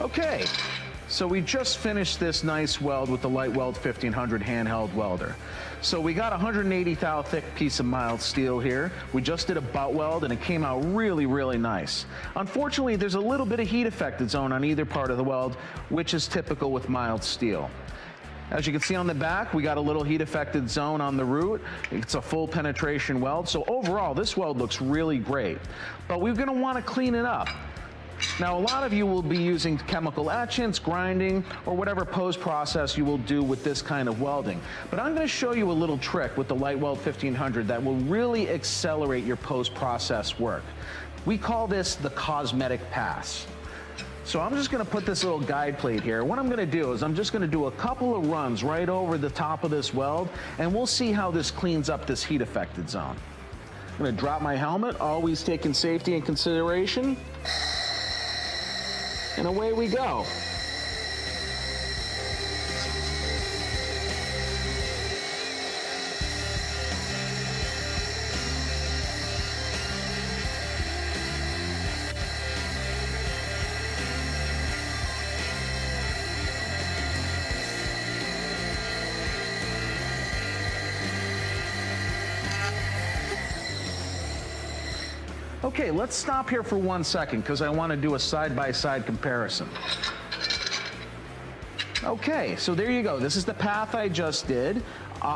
Okay, so we just finished this nice weld with the LightWELD 1500 handheld welder. So we got a 180 thou thick piece of mild steel here. We just did a butt weld and it came out really, really nice. Unfortunately, there's a little bit of heat affected zone on either part of the weld, which is typical with mild steel. As you can see on the back, we got a little heat affected zone on the root. It's a full penetration weld. So overall, this weld looks really great, but we're gonna wanna clean it up. Now, a lot of you will be using chemical etchants, grinding, or whatever post-process you will do with this kind of welding. But I'm going to show you a little trick with the LightWELD 1500 that will really accelerate your post-process work. We call this the Cosmetic pass. So I'm just going to put this little guide plate here. What I'm going to do is I'm just going to do a couple of runs right over the top of this weld, and we'll see how this cleans up this heat-affected zone. I'm going to drop my helmet, always taking safety into consideration. And away we go. Okay, let's stop here for 1 second because I want to do a side-by-side comparison. Okay, so there you go. This is the path I just did,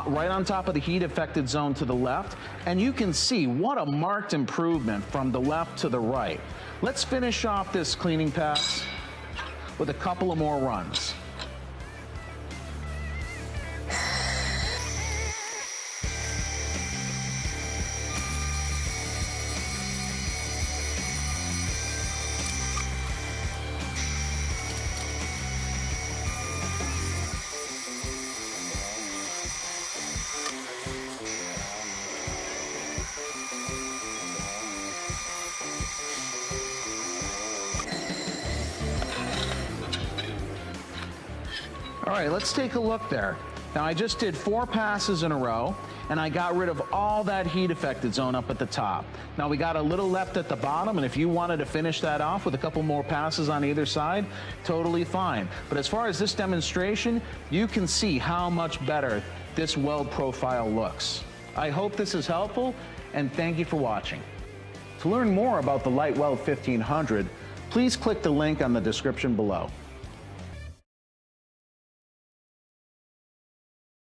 right on top of the heat-affected zone to the left, and you can see what a marked improvement from the left to the right. Let's finish off this cleaning pass with a couple of more runs. All right, let's take a look there. Now, I just did 4 passes in a row, and I got rid of all that heat-affected zone up at the top. Now, we got a little left at the bottom, and if you wanted to finish that off with a couple more passes on either side, totally fine. But as far as this demonstration, you can see how much better this weld profile looks. I hope this is helpful, and thank you for watching. To learn more about the LightWELD 1500, please click the link on the description below.